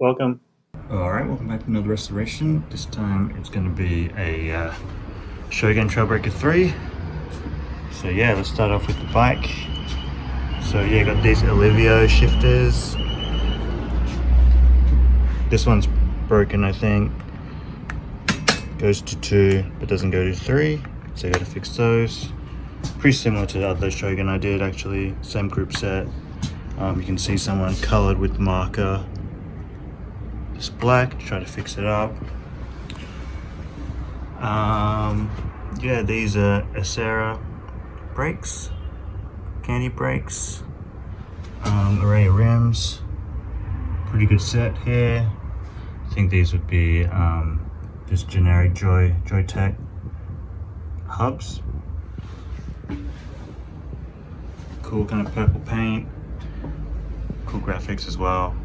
Welcome. Alright, welcome back to another restoration. This time it's going to be a Shogun Trailbreaker 3. So yeah, let's start off with the bike. So yeah, got these Olivio shifters. This one's broken, I think. Goes to 2 but doesn't go to 3, so I got to fix those. Pretty similar to the other Shogun I did actually, same group set. You can see someone colored with marker. It's black, try to fix it up. Yeah, these are Acera brakes, canti brakes, array of rims. Pretty good set here. I think these would be just generic Joytech hubs. Cool kind of purple paint, cool graphics as well.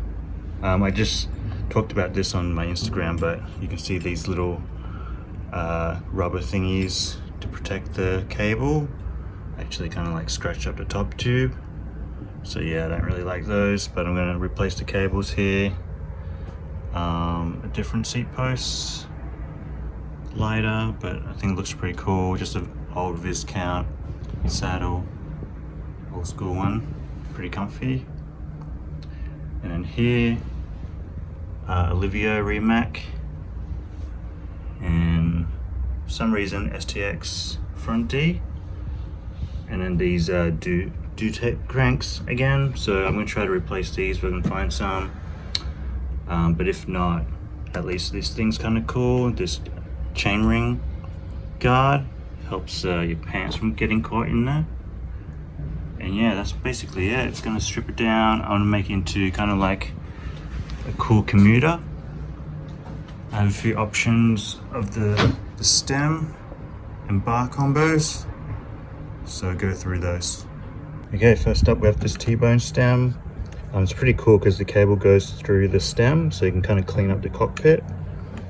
I just talked about this on my Instagram, but you can see these little rubber thingies to protect the cable. Actually kind of like scratched up the top tube. So yeah, I don't really like those, but I'm going to replace the cables here. A different seat post, lighter, but I think it looks pretty cool. Just an old Viscount saddle, old school one, pretty comfy. And then here, Olivio Remac, and for some reason STX front D, and then these Dutech cranks again. So I'm going to try to replace these if I can find some, but if not, at least this thing's kind of cool. This chainring guard helps your pants from getting caught in there. And yeah, that's basically it. It's going to strip it down. I want to make it into kind of like a cool commuter. I have a few options of the stem and bar combos, so go through those. Okay, first up we have this T-bone stem. It's pretty cool because the cable goes through the stem, so you can kind of clean up the cockpit.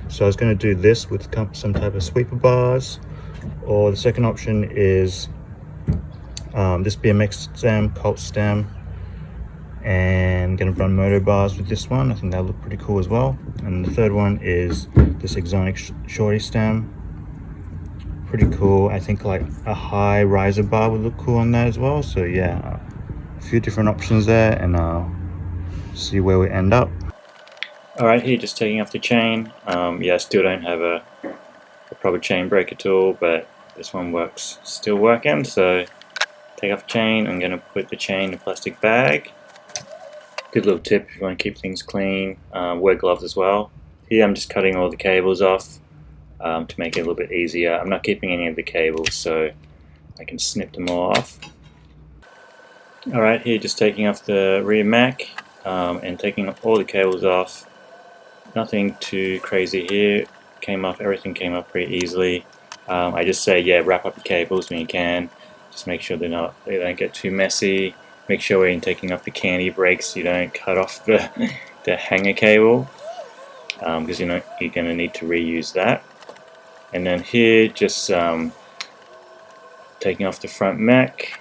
So I was going to do this with some type of sweeper bars, or the second option is this BMX stem, Cult stem, and gonna run moto bars with this one. I think that'll look pretty cool as well. And the third one is this Exonic Shorty stem. Pretty cool. I think like a high riser bar would look cool on that as well. So yeah, a few different options there, and I'll see where we end up. Alright, here just taking off the chain. Yeah, I still don't have a proper chain breaker tool, but this one works, still working. So take off the chain. I'm going to put the chain in a plastic bag. Good little tip if you want to keep things clean. Wear gloves as well. Here I'm just cutting all the cables off to make it a little bit easier. I'm not keeping any of the cables, so I can snip them all off. Alright, here just taking off the rear Mac and taking all the cables off. Nothing too crazy here. Everything came off pretty easily. I just say, yeah, wrap up the cables when you can. Just make sure they don't get too messy. Make sure when you're taking off the canti brakes you don't cut off the hanger cable, because you're going to need to reuse that. And then here just taking off the front mech,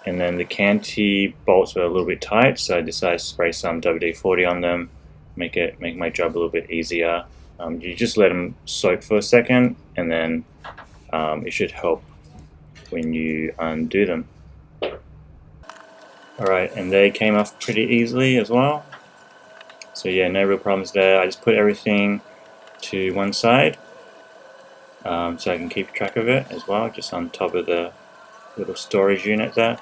and then the canti bolts were a little bit tight, so I decided to spray some WD-40 on them, make my job a little bit easier. You just let them soak for a second, and then it should help when you undo them. Alright, and they came off pretty easily as well. So yeah, no real problems there. I just put everything to one side so I can keep track of it as well, just on top of the little storage unit there.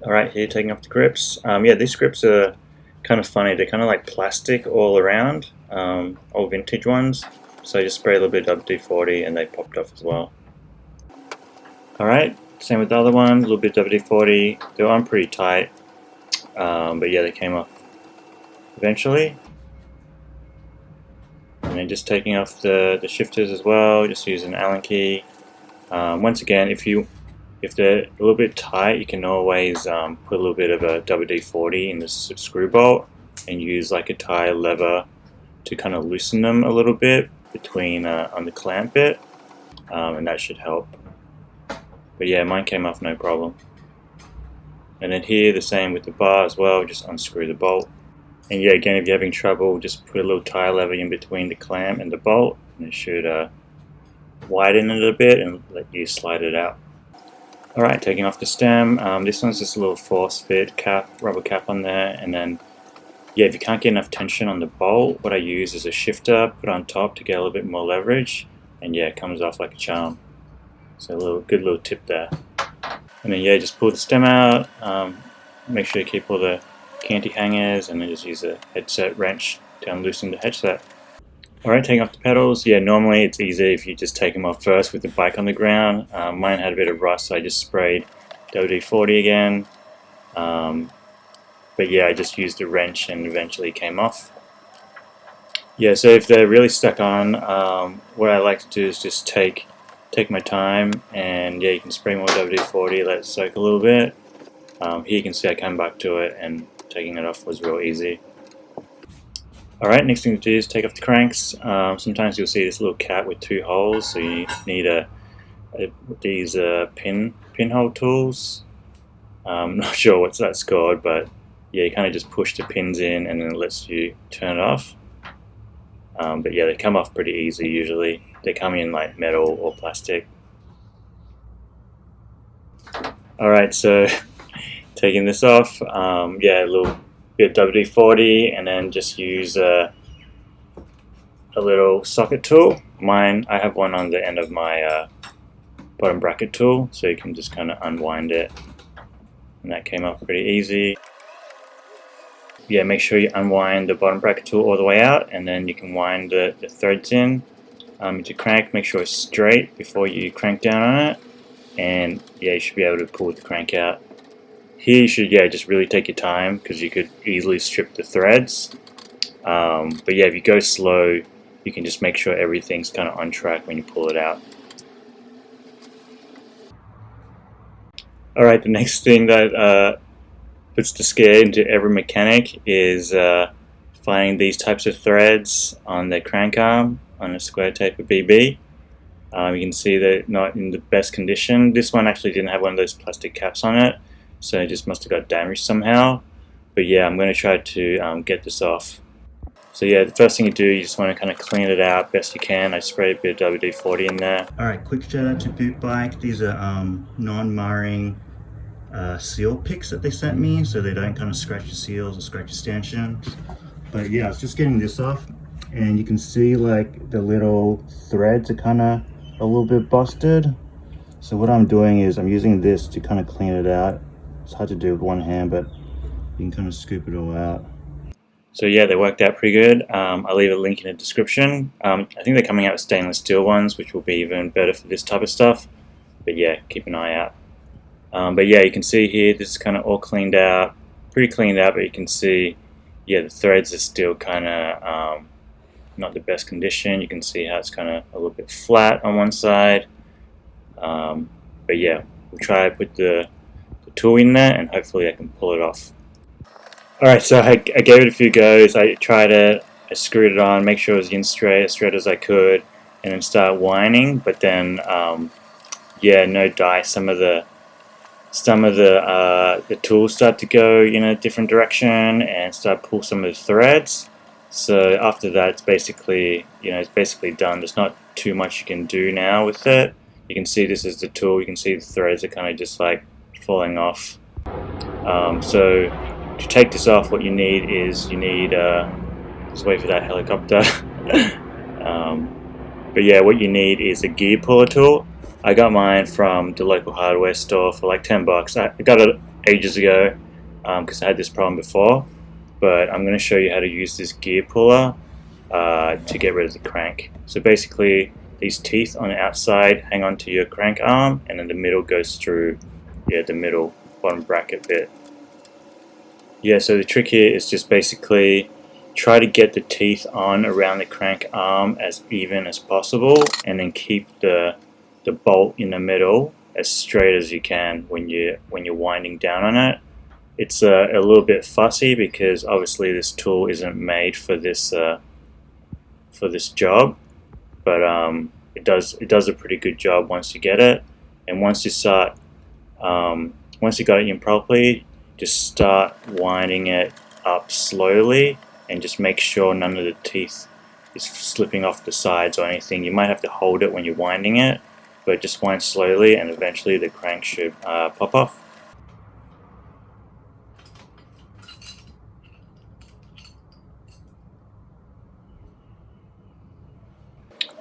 Alright, here taking off the grips. Yeah, these grips are kind of funny. They're kind of like plastic all around, old vintage ones. So I just sprayed a little bit of WD-40 and they popped off as well. Alright, same with the other one, a little bit of WD-40. They were on pretty tight, but yeah, they came off eventually. And then just taking off the shifters as well, just using an Allen key. Once again, if they're a little bit tight, you can always put a little bit of a WD-40 in the screw bolt and use like a tire lever to kind of loosen them a little bit between on the clamp bit, and that should help. But yeah, mine came off no problem. And then here the same with the bar as well, just unscrew the bolt. And yeah, again, if you're having trouble, just put a little tire lever in between the clamp and the bolt, and it should widen it a bit and let you slide it out. Alright, taking off the stem. This one's just a little force fit cap, rubber cap on there, and then yeah, if you can't get enough tension on the bolt, what I use is a shifter, put on top to get a little bit more leverage, and yeah, it comes off like a charm. So a good little tip there. And then yeah, just pull the stem out, make sure you keep all the canti hangers, and then just use a headset wrench to unloosen the headset. Alright, taking off the pedals. Yeah, normally it's easy if you just take them off first with the bike on the ground. Mine had a bit of rust, so I just sprayed WD-40 again. But yeah, I just used a wrench and eventually it came off. Yeah, so if they're really stuck on, what I like to do is just take my time, and yeah, you can spray more WD-40, let it soak a little bit. Here you can see I came back to it, and taking it off was real easy. Alright, next thing to do is take off the cranks. Sometimes you'll see this little cap with 2 holes, so you need these pinhole tools. I'm not sure what's that's called, but yeah, you kind of just push the pins in and then it lets you turn it off. But yeah, they come off pretty easy usually. They come in like metal or plastic. Alright, so taking this off, yeah, a little bit of WD-40, and then just use a little socket tool. I have one on the end of my bottom bracket tool, so you can just kind of unwind it, and that came off pretty easy. Yeah, make sure you unwind the bottom bracket tool all the way out, and then you can wind the threads in into crank. Make sure it's straight before you crank down on it, and yeah, you should be able to pull the crank out. Here you should, yeah, just really take your time, because you could easily strip the threads. But yeah, if you go slow, you can just make sure everything's kind of on track when you pull it out. Alright, the next thing that puts the scare into every mechanic is finding these types of threads on the crank arm on a square taper BB. You can see they're not in the best condition. This one actually didn't have one of those plastic caps on it, so it just must have got damaged somehow. But yeah, I'm going to try to get this off. So yeah, the first thing you do, you just want to kind of clean it out best you can. I sprayed a bit of WD-40 in there. Alright, quick shout out to Boot Bike. These are non-marring seal picks that they sent me, so they don't kind of scratch your seals or scratch your stanchions. But yeah, I was just getting this off, and you can see like the little threads are kind of a little bit busted. So what I'm doing is I'm using this to kind of clean it out. It's hard to do with one hand, but you can kind of scoop it all out. So yeah, they worked out pretty good. I'll leave a link in the description. I think they're coming out with stainless steel ones, which will be even better for this type of stuff. But yeah, keep an eye out. But yeah, you can see here, this is kind of all cleaned out, pretty cleaned out, but you can see, yeah, the threads are still kind of not the best condition. You can see how it's kind of a little bit flat on one side. But yeah, we'll try to put the tool in there, and hopefully I can pull it off. Alright, so I gave it a few goes. I tried it, I screwed it on, make sure it was in straight, as straight as I could, and then start winding. But then, yeah, no dice. Some of the tools start to go in a different direction and start to pull some of the threads. So after that, it's basically, it's basically done. There's not too much you can do now with it. You can see this is the tool. You can see the threads are kind of just like falling off. So to take this off, what you need is just wait for that helicopter. But yeah, what you need is a gear puller tool. I got mine from the local hardware store for like 10 bucks. I got it ages ago because I had this problem before. But I'm going to show you how to use this gear puller to get rid of the crank. So basically, these teeth on the outside hang onto your crank arm, and then the middle goes through, the middle bottom bracket bit. Yeah, so the trick here is just basically try to get the teeth on around the crank arm as even as possible, and then keep the bolt in the middle as straight as you can when you're winding down on it. It's a little bit fussy because obviously this tool isn't made for this job, but it does a pretty good job once you get it. And once you got it in properly, just start winding it up slowly and just make sure none of the teeth is slipping off the sides or anything. You might have to hold it when you're winding it, but just wind slowly and eventually the crank should pop off.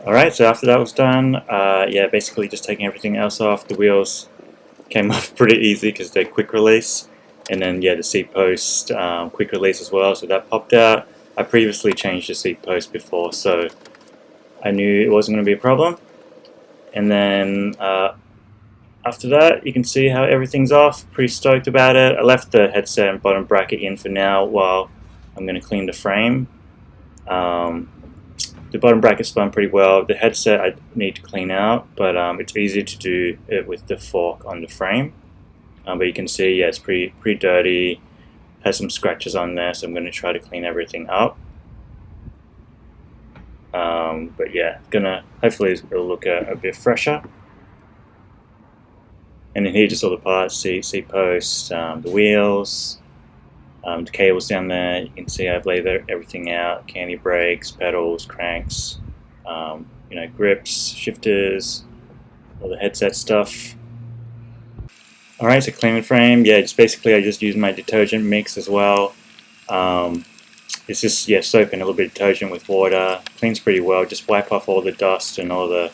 Alright, so after that was done, yeah, basically just taking everything else off. The wheels came off pretty easy because they're quick release, and then yeah, the seat post quick release as well, so that popped out. I previously changed the seat post before, so I knew it wasn't going to be a problem. And then after that, you can see how everything's off. Pretty stoked about it. I left the headset and bottom bracket in for now while I'm going to clean the frame. The bottom bracket spun pretty well. The headset I need to clean out, but it's easy to do it with the fork on the frame. But you can see, yeah, it's pretty dirty. Has some scratches on there, so I'm going to try to clean everything up. But yeah, hopefully it'll look a bit fresher. And then here, just all the parts: seat post, the wheels. The cables down there, you can see I've laid everything out: canti brakes, pedals, cranks, grips, shifters, all the headset stuff. Alright, so cleaning the frame, yeah, just basically I just use my detergent mix as well. It's just, yeah, soap and a little bit of detergent with water. Cleans pretty well. Just wipe off all the dust and all the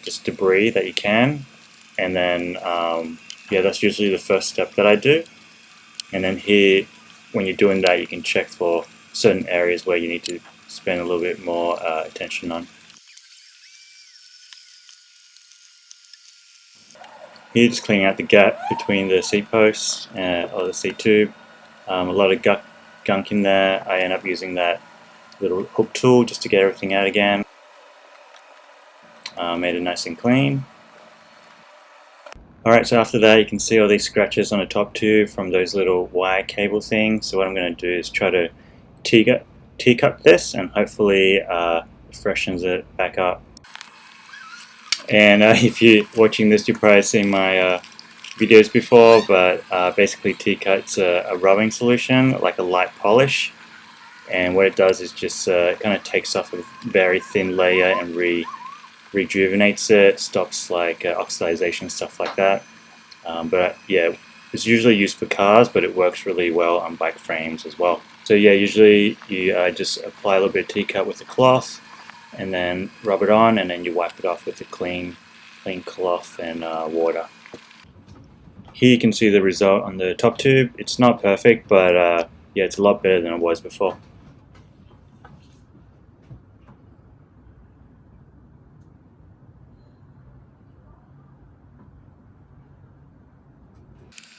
just debris that you can. And then, yeah, that's usually the first step that I do. And then here, when you're doing that, you can check for certain areas where you need to spend a little bit more attention on. Here, just cleaning out the gap between the seat posts or the seat tube. A lot of gunk in there. I end up using that little hook tool just to get everything out again. Made it nice and clean. Alright, so after that you can see all these scratches on the top tube from those little wire cable things. So what I'm going to do is try to teacup this and hopefully freshens it back up. And if you're watching this, you've probably seen my videos before, but basically teacup's a rubbing solution, like a light polish. And what it does is just kind of takes off a very thin layer and rejuvenates it, stops like oxidization, stuff like that. But yeah, it's usually used for cars, but it works really well on bike frames as well. So yeah, usually you just apply a little bit of teacup with a cloth and then rub it on, and then you wipe it off with a clean cloth and water. Here you can see the result on the top tube. It's not perfect, but yeah, it's a lot better than it was before.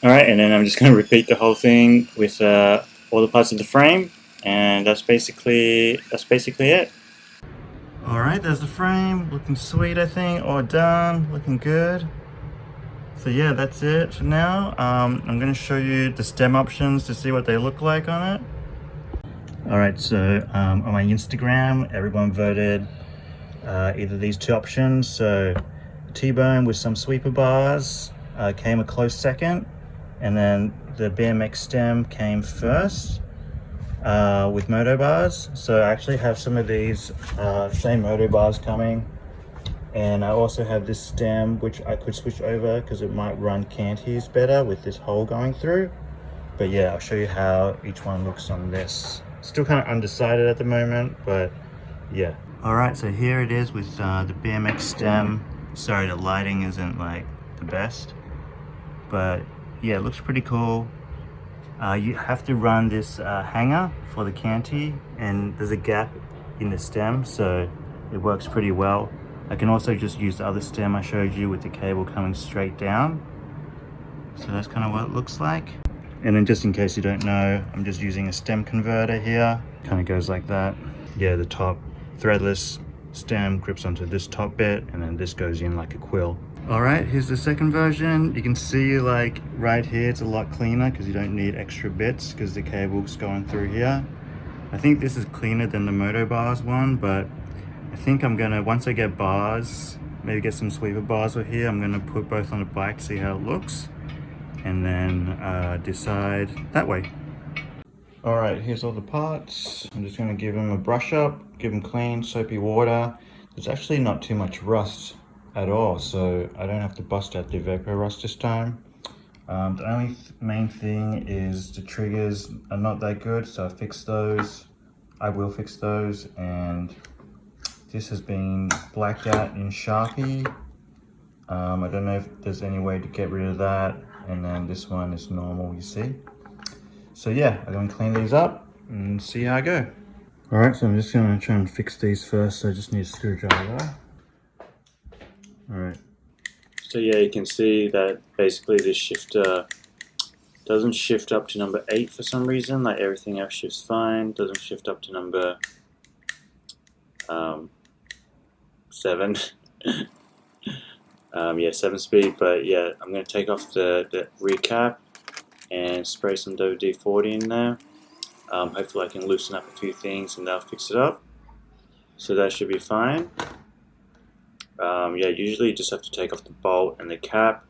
Alright, and then I'm just going to repeat the whole thing with all the parts of the frame, and that's basically it. Alright, there's the frame, looking sweet I think, all done, looking good. So yeah, that's it for now. I'm going to show you the stem options to see what they look like on it. Alright, so on my Instagram, everyone voted either these two options. So T-bone with some sweeper bars came a close second, and then the BMX stem came first with moto bars. So I actually have some of these same moto bars coming, and I also have this stem which I could switch over because it might run cantis better with this hole going through. But yeah, I'll show you how each one looks on this. Still kind of undecided at the moment, but yeah. Alright, so here it is with the BMX stem. Sorry, the lighting isn't like the best, but yeah, it looks pretty cool. You have to run this hanger for the canti, and there's a gap in the stem, so it works pretty well. I can also just use the other stem I showed you with the cable coming straight down. So that's kind of what it looks like. And then just in case you don't know, I'm just using a stem converter here. Kind of goes like that. Yeah, the top threadless stem grips onto this top bit, and then this goes in like a quill. Alright, here's the second version. You can see like right here it's a lot cleaner because you don't need extra bits because the cable's going through here. I think this is cleaner than the moto bars one, but I think I'm gonna, once I get bars, maybe get some sweeper bars over here, I'm gonna put both on the bike, see how it looks. and then decide that way. Alright, here's all the parts. I'm just going to give them a brush up, give them clean, soapy water. There's actually not too much rust at all, so I don't have to bust out the vapor rust this time. The only main thing is the triggers are not that good, so I fixed those. I will fix those, and this has been blacked out in Sharpie. I don't know if there's any way to get rid of that, and then this one is normal, you see. So yeah, I'm going to clean these up and see how I go. Alright, so I'm just going to try and fix these first, so I just need a screwdriver. Alright. So yeah, you can see that basically this shifter doesn't shift up to number 8 for some reason, like everything else shifts fine, doesn't shift up to number 7. Yeah, 7 speed, but yeah, I'm going to take off the rear cap and spray some WD-40 in there. Hopefully I can loosen up a few things and that'll fix it up. So that should be fine. Yeah, usually you just have to take off the bolt and the cap,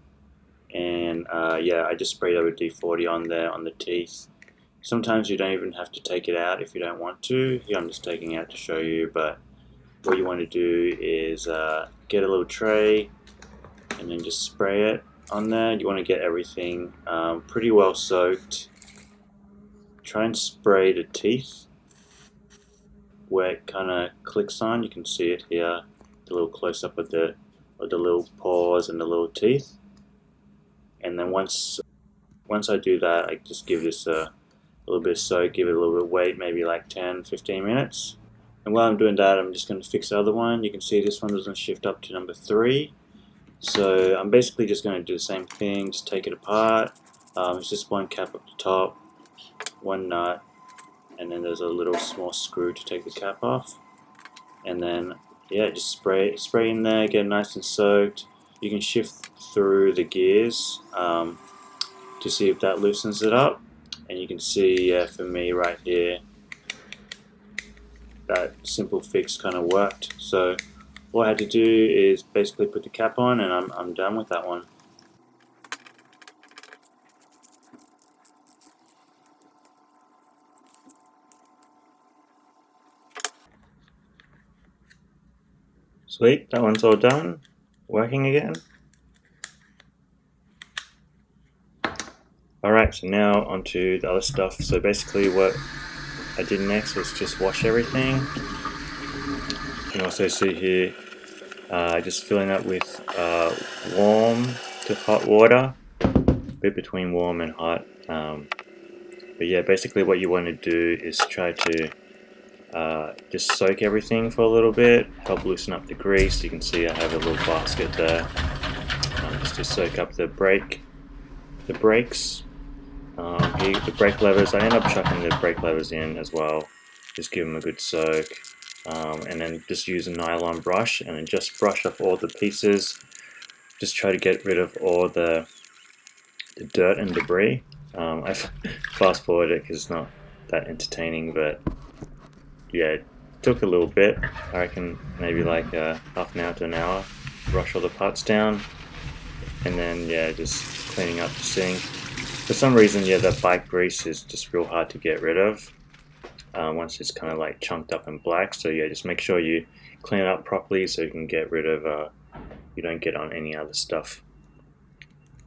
and yeah, I just sprayed WD-40 on there on the teeth. Sometimes you don't even have to take it out if you don't want to. Here I'm just taking it out to show you, but what you want to do is get a little tray and then just spray it on there. You want to get everything pretty well soaked. Try and spray the teeth where it kind of clicks on. You can see it here, the little close up of the little paws and the little teeth. And then once I do that, I just give this a little bit of soak, give it a little bit of weight, maybe like 10-15 minutes. And while I'm doing that, I'm just going to fix the other one. You can see this one doesn't shift up to number 3. So I'm basically just going to do the same thing, just take it apart. It's just one cap up the top, one nut, and then there's a little small screw to take the cap off. And then yeah, just spray in there, get it nice and soaked. You can shift through the gears to see if that loosens it up. And you can see, yeah, for me right here, that simple fix kind of worked. So all I had to do is basically put the cap on, and I'm done with that one. Sweet, that one's all done. Working again. Alright, so now onto the other stuff. So basically what I did next was just wash everything. You can also see here, just filling up with warm to hot water, a bit between warm and hot. But yeah, basically what you want to do is try to just soak everything for a little bit, help loosen up the grease. You can see I have a little basket there, just to soak up the brakes. Here, the brake levers, I end up chucking the brake levers in as well, just give them a good soak. And then just use a nylon brush and then just brush up all the pieces. Just try to get rid of all the dirt and debris. I fast forward it because it's not that entertaining, but yeah, it took a little bit. I reckon maybe like half an hour to an hour. Brush all the parts down, and then yeah, just cleaning up the sink. For some reason, yeah, the bike grease is just real hard to get rid of once it's kind of like chunked up and black. So yeah, just make sure you clean it up properly so you can get rid of, you don't get on any other stuff.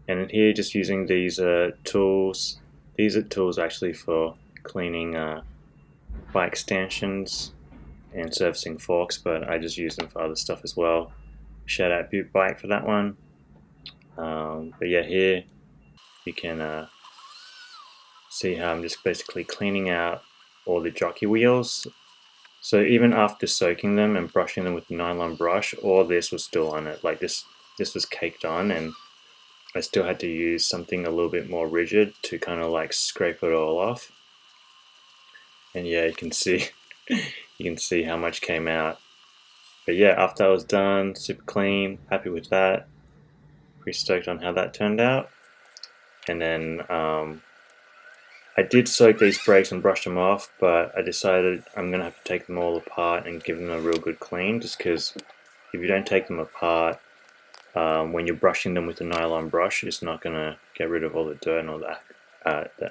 And in here, just using these tools. These are tools actually for cleaning bike stanchions and servicing forks, but I just use them for other stuff as well. Shout out Beaut Bike for that one. But yeah, here you can see how I'm just basically cleaning out all the jockey wheels. So even after soaking them and brushing them with the nylon brush, all this was still on it. Like this was caked on, and I still had to use something a little bit more rigid to kind of like scrape it all off. And yeah, you can see you can see how much came out. But yeah, after I was done, super clean, happy with that. Pretty stoked on how that turned out. And then I did soak these brakes and brush them off, but I decided I'm going to have to take them all apart and give them a real good clean, just because if you don't take them apart, when you're brushing them with a nylon brush, it's not going to get rid of all the dirt and all the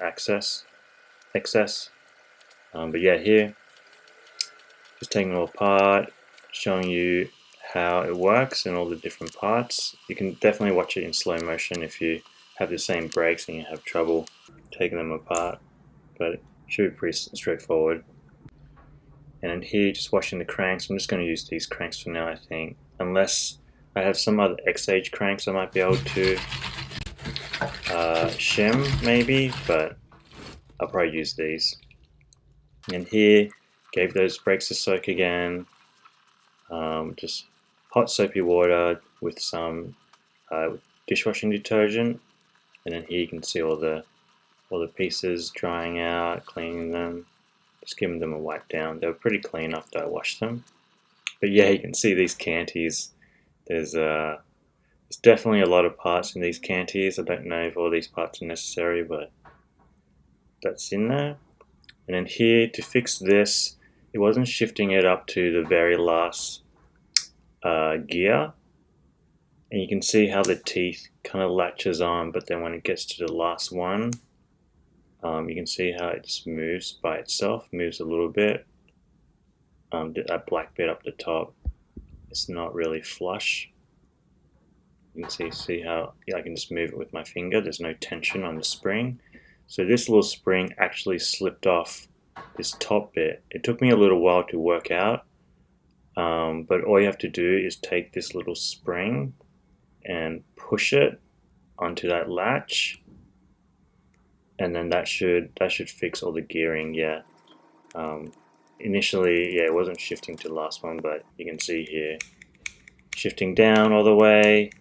excess. But yeah, here, just taking it all apart, showing you how it works and all the different parts. You can definitely watch it in slow motion if you have the same brakes and you have trouble taking them apart, but it should be pretty straightforward. And in here, just washing the cranks. I'm just going to use these cranks for now, I think, unless I have some other X-Age cranks I might be able to shim maybe, but I'll probably use these. And here, gave those brakes a soak again. Just hot soapy water with some dishwashing detergent, and then here you can see all the pieces drying out, cleaning them, just giving them a wipe down. They were pretty clean after I washed them. But yeah, you can see these cantis. There's definitely a lot of parts in these cantis. I don't know if all these parts are necessary, but that's in there. And then here, to fix this, it wasn't shifting it up to the very last gear. And you can see how the teeth kind of latches on, but then when it gets to the last one, you can see how it just moves by itself, moves a little bit. That black bit up the top, it's not really flush. You can see how I can just move it with my finger. There's no tension on the spring. So this little spring actually slipped off this top bit. It took me a little while to work out, but all you have to do is take this little spring and push it onto that latch, and then that should fix all the gearing. Yeah. Initially, yeah, it wasn't shifting to the last one, but you can see here shifting down all the way,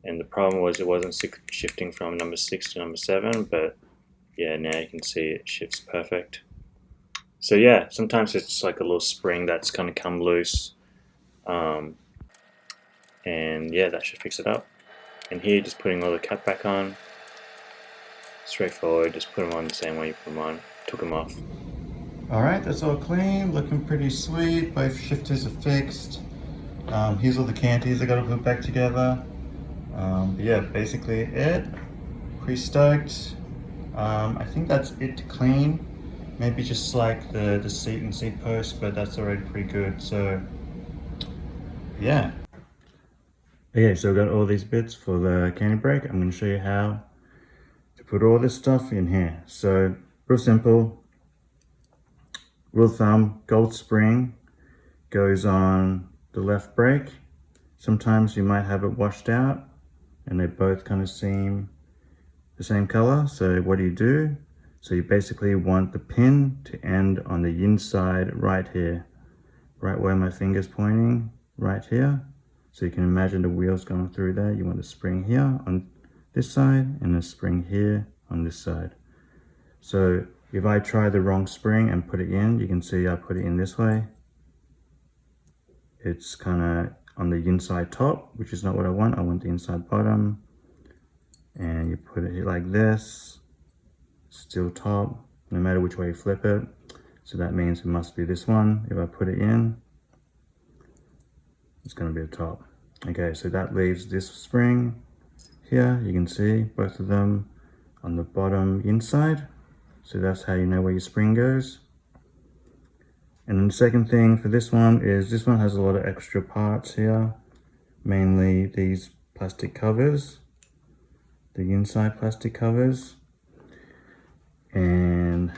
and the problem was it wasn't shifting from number 6 to number 7, but yeah, now you can see it shifts perfect. So yeah, sometimes it's just like a little spring that's kind of come loose, and yeah, that should fix it up. And here, just putting all the cap back on, straightforward, just put them on the same way you put them on, took them off. Alright, that's all clean, looking pretty sweet. Both shifters are fixed. Here's all the cantis I gotta put back together. But yeah, basically it. Pretty stoked. I think that's it to clean. Maybe just like the seat and seat post, but that's already pretty good. So yeah. Okay, so I've got all these bits for the canti brake. I'm going to show you how to put all this stuff in here. So real simple. Rule of thumb, gold spring goes on the left brake. Sometimes you might have it washed out and they both kind of seem the same color. So what do? So you basically want the pin to end on the inside right here, right where my finger's pointing, right here. So you can imagine the wheels going through there. You want the spring here on this side and the spring here on this side. So if I try the wrong spring and put it in, you can see I put it in this way. It's kind of on the inside top, which is not what I want. I want the inside bottom. And you put it here like this, still top, no matter which way you flip it. So that means it must be this one. If I put it in, it's going to be the top. Okay, so that leaves this spring here. You can see both of them on the bottom inside. So that's how you know where your spring goes. And then the second thing for this one is this one has a lot of extra parts here, mainly these plastic covers, the inside plastic covers, and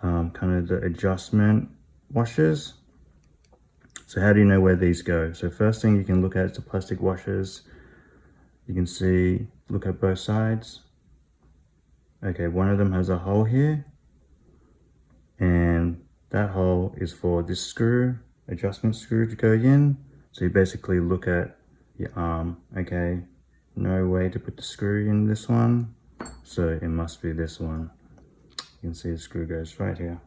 kind of the adjustment washers. So how do you know where these go? So first thing you can look at is the plastic washers. You can see, look at both sides. Okay, one of them has a hole here, and that hole is for this screw, adjustment screw to go in. So you basically look at your arm. Okay, no way to put the screw in this one, so it must be this one. You can see the screw goes right here,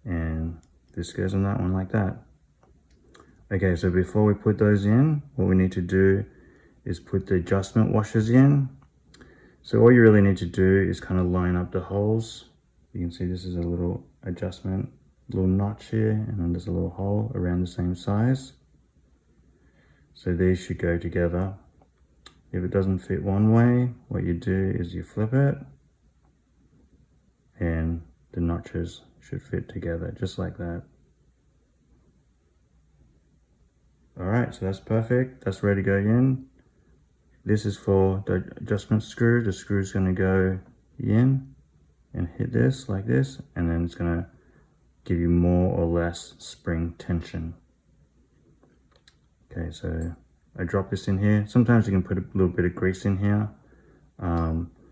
and this goes on that one like that. Okay, so before we put those in, what we need to do is put the adjustment washers in. So all you really need to do is kind of line up the holes. You can see this is a little adjustment, little notch here, and then there's a little hole around the same size. So these should go together. If it doesn't fit one way, what you do is you flip it and the notches should fit together just like that. Alright, so that's perfect. That's ready to go in. This is for the adjustment screw. The screw is going to go in and hit this like this, and then it's going to give you more or less spring tension. Okay, so I drop this in here. Sometimes you can put a little bit of grease in here.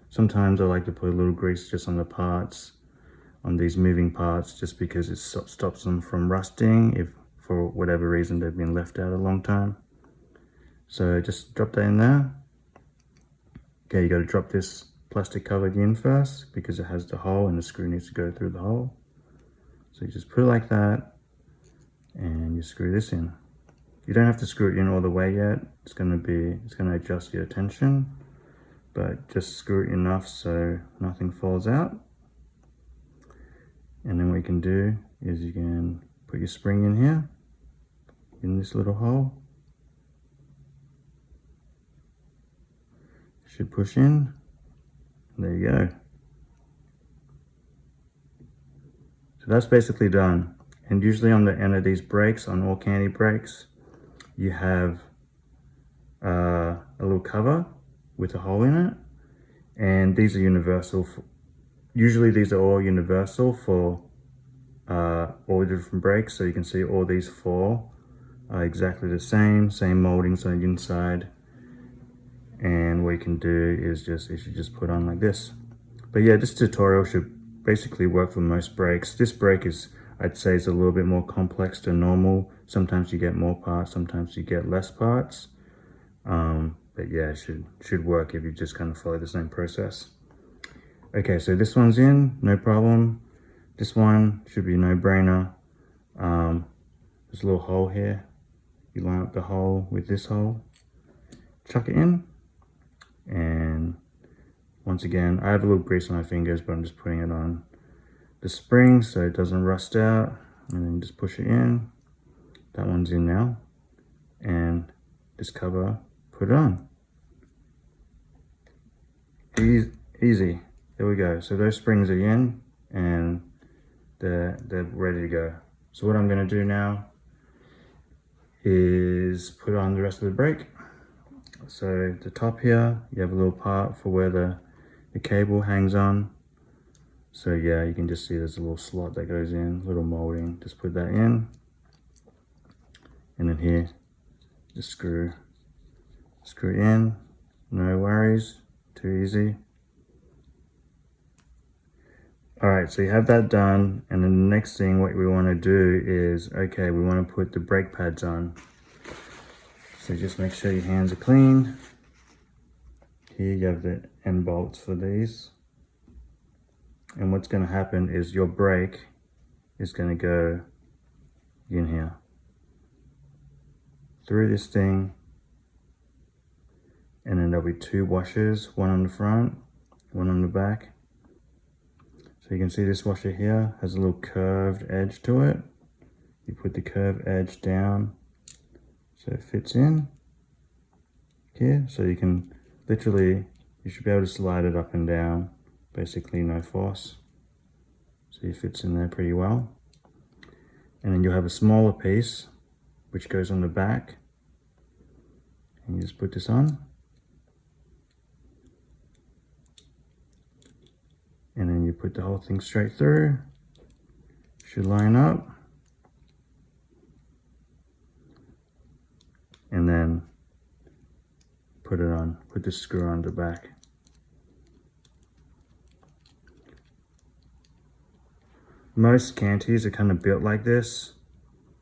Sometimes I like to put a little grease just on the parts, on these moving parts, just because it stops them from rusting if for whatever reason they've been left out a long time. So just drop that in there. Okay, you got to drop this plastic cover in first because it has the hole and the screw needs to go through the hole. So you just put it like that and you screw this in. You don't have to screw it in all the way yet. It's going to adjust your tension, but just screw it enough so nothing falls out. And then what you can do is you can put your spring in here, in this little hole. Should push in. There you go. So that's basically done. And usually on the end of these brakes, on all canti brakes, you have a little cover with a hole in it, and these are universal. Usually these are all universal for all the different brakes, so you can see all these four are exactly the same moldings on the inside, and what you can do is you should just put on like this. But yeah, this tutorial should basically work for most brakes. This brake is, I'd say, is a little bit more complex than normal. Sometimes you get more parts, sometimes you get less parts. But yeah, it should work if you just kind of follow the same process. Okay, so this one's in, no problem. This one should be a no-brainer. There's a little hole here. You line up the hole with this hole, chuck it in, and once again, I have a little grease on my fingers, but I'm just putting it on the spring so it doesn't rust out, and then just push it in. That one's in now, and this cover, put it on. Easy. There we go. So those springs are in and they're ready to go. So what I'm going to do now is put on the rest of the brake. So the top here, you have a little part for where the cable hangs on. So yeah, you can just see there's a little slot that goes in, little molding. Just put that in, and then here, just screw it in. No worries, too easy. All right, so you have that done, and then the next thing what we want to do is, okay, we want to put the brake pads on. So just make sure your hands are clean. Here you have the end bolts for these. And what's going to happen is your brake is going to go in here, through this thing, and then there'll be two washers, one on the front, one on the back. So you can see this washer here has a little curved edge to it. You put the curved edge down so it fits in here, so you can literally, you should be able to slide it up and down, basically no force. So it fits in there pretty well. And then you'll have a smaller piece which goes on the back, and you just put this on, and then you put the whole thing straight through. Should line up, and then put it on, put the screw on the back. Most cantis are kind of built like this.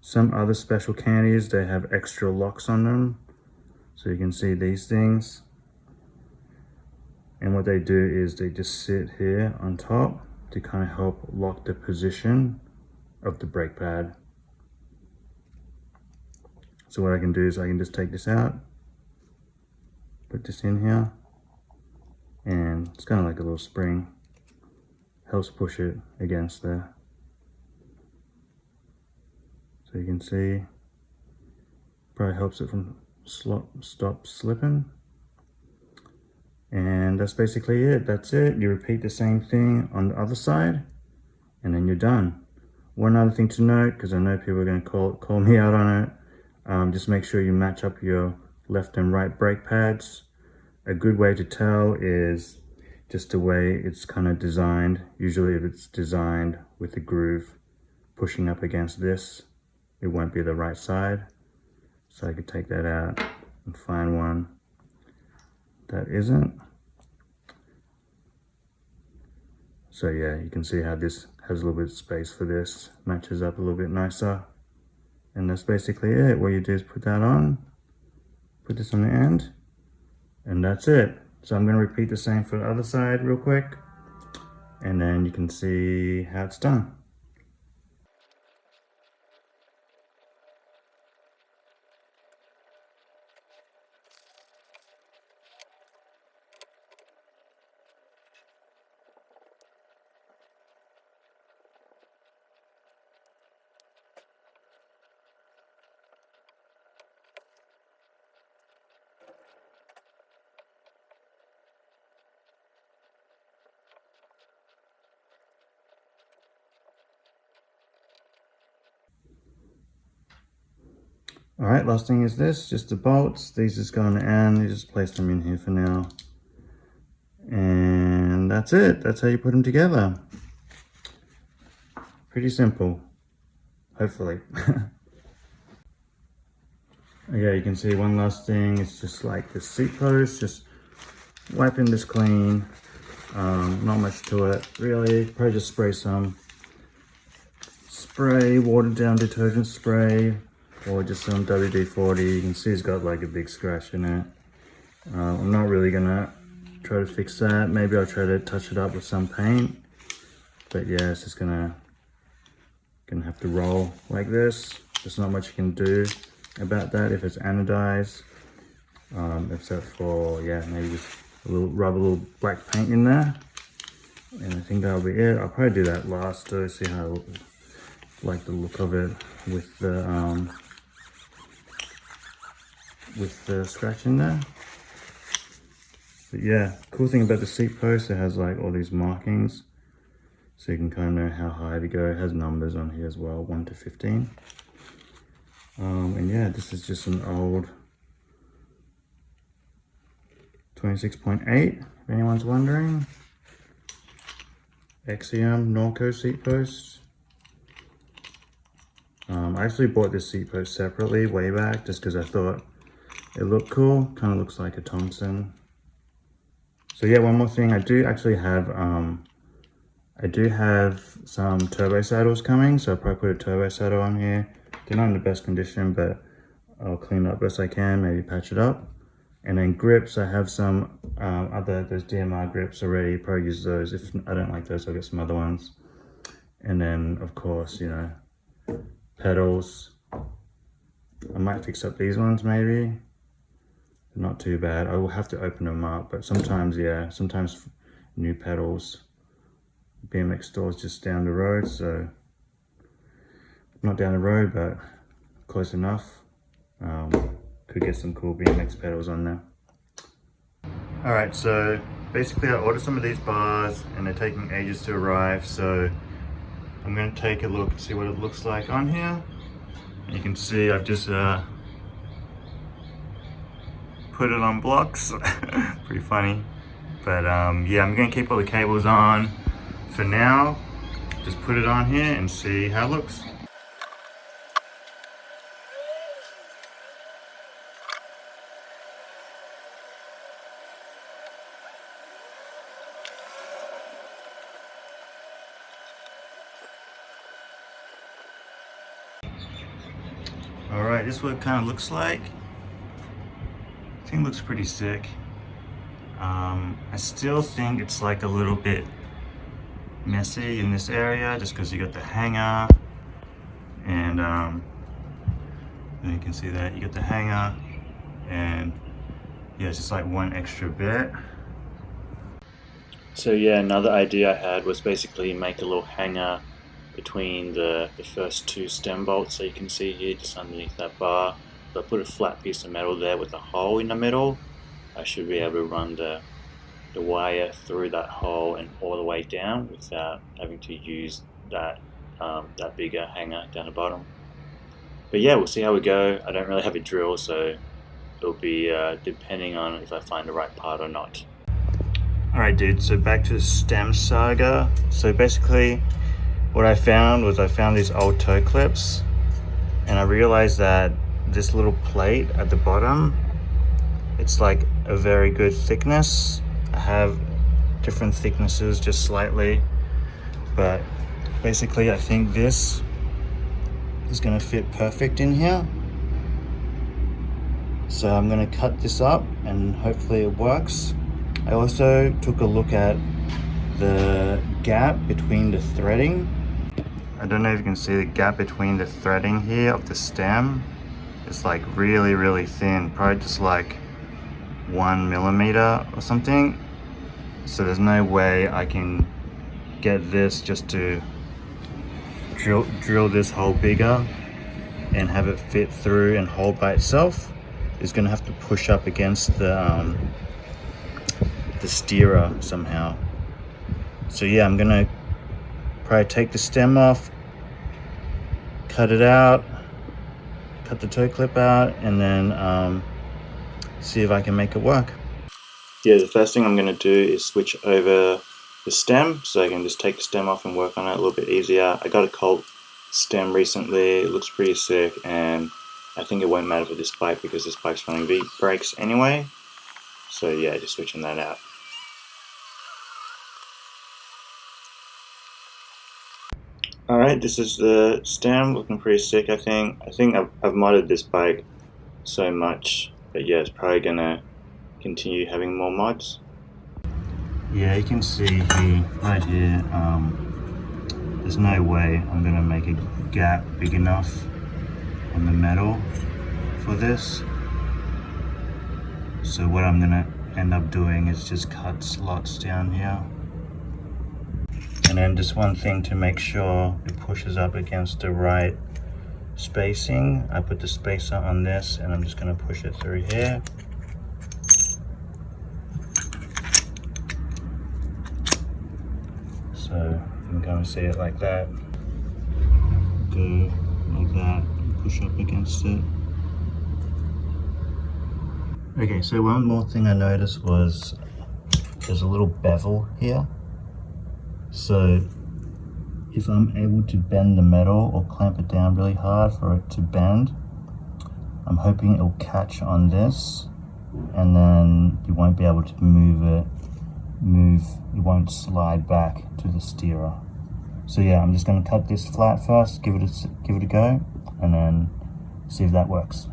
Some other special cantis, they have extra locks on them. So you can see these things. And what they do is they just sit here on top to kind of help lock the position of the brake pad. So what I can do is I can just take this out, put this in here, and it's kind of like a little spring. Helps push it against there. So you can see, probably helps it from stop slipping. And that's basically it. That's it. You repeat the same thing on the other side, and then you're done. One other thing to note, because I know people are going to call me out on it, just make sure you match up your left and right brake pads. A good way to tell is just the way it's kind of designed. Usually if it's designed with the groove pushing up against this, it won't be the right side. So I could take that out and find one that isn't. So yeah, you can see how this has a little bit of space for this, matches up a little bit nicer. And that's basically it. What you do is put that on, put this on the end, and that's it. So I'm going to repeat the same for the other side real quick, and then you can see how it's done. Alright, last thing is this, just the bolts. These just go on the end, you just place them in here for now. And that's it, that's how you put them together. Pretty simple, hopefully. Okay, you can see one last thing, it's just like the seat post, just wiping this clean. Not much to it, really. Probably just spray some watered down detergent spray, or just some WD-40. You can see it's got like a big scratch in it. I'm not really gonna try to fix that. Maybe I'll try to touch it up with some paint. But yeah, it's just gonna have to roll like this. There's not much you can do about that if it's anodized. Except for, yeah, maybe just rub a little black paint in there. And I think that'll be it. I'll probably do that last to see how I like the look of it with the scratch in there. But yeah, cool thing about the seat post, it has like all these markings, so you can kind of know how high to go. It has numbers on here as well, 1 to 15. And yeah, this is just an old 26.8, if anyone's wondering. Axiom Norco seat post. I actually bought this seat post separately way back just because I thought it looked cool. Kind of looks like a Thompson. So yeah, one more thing, I do actually have some turbo saddles coming, so I'll probably put a turbo saddle on here. They're not in the best condition, but I'll clean it up best I can, maybe patch it up. And then grips, I have some those DMR grips already, probably use those. If I don't like those, I'll get some other ones. And then of course, you know, pedals. I might fix up these ones maybe. Not too bad. I will have to open them up, but sometimes, yeah, sometimes new pedals. BMX store is just down the road, so not down the road, but close enough. Could get some cool BMX pedals on there. All right, so basically I ordered some of these bars and they're taking ages to arrive, so I'm gonna take a look and see what it looks like on here. And you can see I've just put it on blocks. Pretty funny, but yeah, I'm gonna keep all the cables on for now. Just put it on here and see how it looks. All right, this is what it kind of looks like. I think it looks pretty sick. I still think it's like a little bit messy in this area just because you got the hanger, and you can see that you got the hanger, and yeah, it's just like one extra bit. So yeah, another idea I had was basically make a little hanger between the first two stem bolts that you can see here just underneath that bar. if I put a flat piece of metal there with a hole in the middle, I should be able to run the wire through that hole and all the way down without having to use that that bigger hanger down the bottom. But yeah, we'll see how we go. I don't really have a drill, so it'll be depending on if I find the right part or not. Alright dude, so back to the stem saga. So basically what I found these old toe clips, and I realized that this little plate at the bottom, it's like a very good thickness. I have different thicknesses just slightly, but basically I think this is going to fit perfect in here. So I'm going to cut this up and hopefully it works. I also took a look at the gap between the threading. I don't know if you can see the gap between the threading here of the stem. It's like really thin, probably just like 1 millimeter or something. So there's no way I can get this just to drill this hole bigger and have it fit through and hold by itself. It's gonna have to push up against the steerer somehow. So yeah, I'm gonna probably take the stem off, cut it out, cut the toe clip out, and then see if I can make it work. Yeah, the first thing I'm going to do is switch over the stem so I can just take the stem off and work on it a little bit easier. I got a Colt stem recently, it looks pretty sick, and I think it won't matter for this bike because this bike's running brakes anyway. So yeah, just switching that out. Alright, this is the stem, looking pretty sick I think. I think I've modded this bike so much, but yeah, it's probably gonna continue having more mods. Yeah, you can see here, right here, there's no way I'm gonna make a gap big enough on the metal for this. So what I'm gonna end up doing is just cut slots down here. And then just one thing to make sure it pushes up against the right spacing. I put the spacer on this and I'm just gonna push it through here. So I'm gonna see it like that. Go like that, push up against it. Okay, so one more thing I noticed was there's a little bevel here. So if I'm able to bend the metal or clamp it down really hard for it to bend, I'm hoping it'll catch on this and then you won't be able to move it won't slide back to the steerer. So yeah, I'm just going to cut this flat first, give it a go, and then see if that works.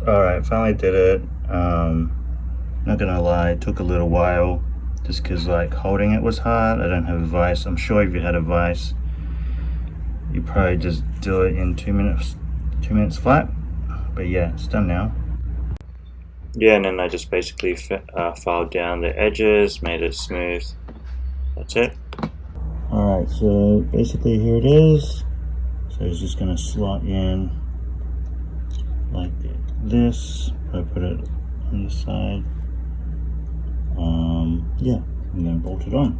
Alright, finally did it. Not gonna lie, it took a little while just because like holding it was hard. I don't have a vise. I'm sure if you had a vise, you probably just do it in 2 minutes flat. But yeah, it's done now. Yeah, and then I just basically filed down the edges, made it smooth. That's it. Alright, so basically here it is. So it's just gonna slot in like this. I put it on the side. Yeah, and then bolt it on.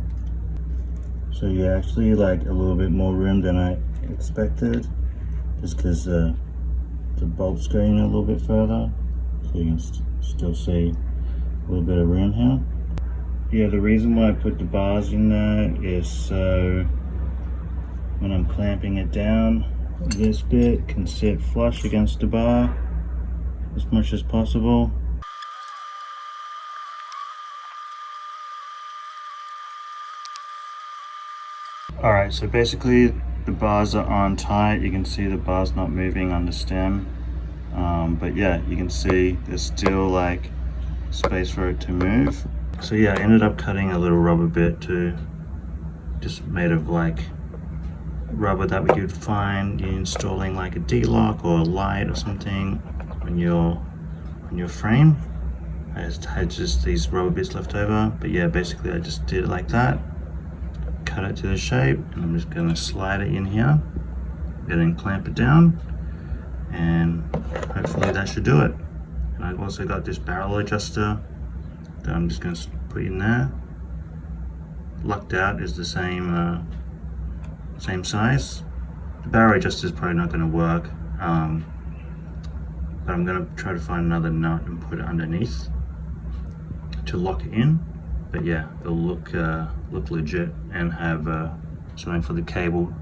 So yeah, actually like a little bit more room than I expected. just because the bolt's going a little bit further, so you can still see a little bit of room here. Yeah, the reason why I put the bars in there is so when I'm clamping it down, this bit can sit flush against the bar as much as possible. Alright, so basically the bars are on tight. You can see the bar's not moving on the stem. But yeah, you can see there's still like space for it to move. So yeah, I ended up cutting a little rubber bit too, just made of like rubber that we could find in installing like a D-lock or a light or something on your frame. I just had these rubber bits left over, but yeah, basically I just did it like that, cut it to the shape, and I'm just going to slide it in here, then clamp it down, and hopefully that should do it. And I've also got this barrel adjuster that I'm just going to put in there. Lucked out is the same size. The barrel adjuster is probably not going to work, but I'm going to try to find another nut and put it underneath to lock it in. But yeah, they'll look legit and have something for the cable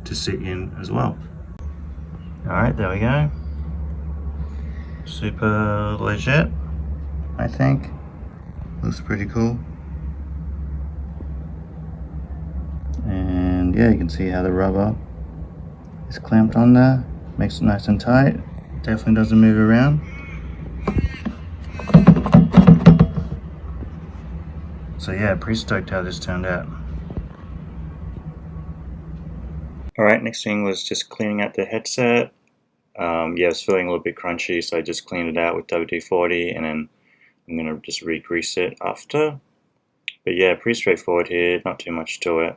to sit in as well. Alright, there we go. Super legit, I think. Looks pretty cool. And yeah, you can see how the rubber is clamped on there. Makes it nice and tight. Definitely doesn't move around. So yeah, pretty stoked how this turned out. Alright, next thing was just cleaning out the headset. Yeah, it's feeling a little bit crunchy, so I just cleaned it out with WD-40, and then I'm going to just re-grease it after. But yeah, pretty straightforward here, not too much to it.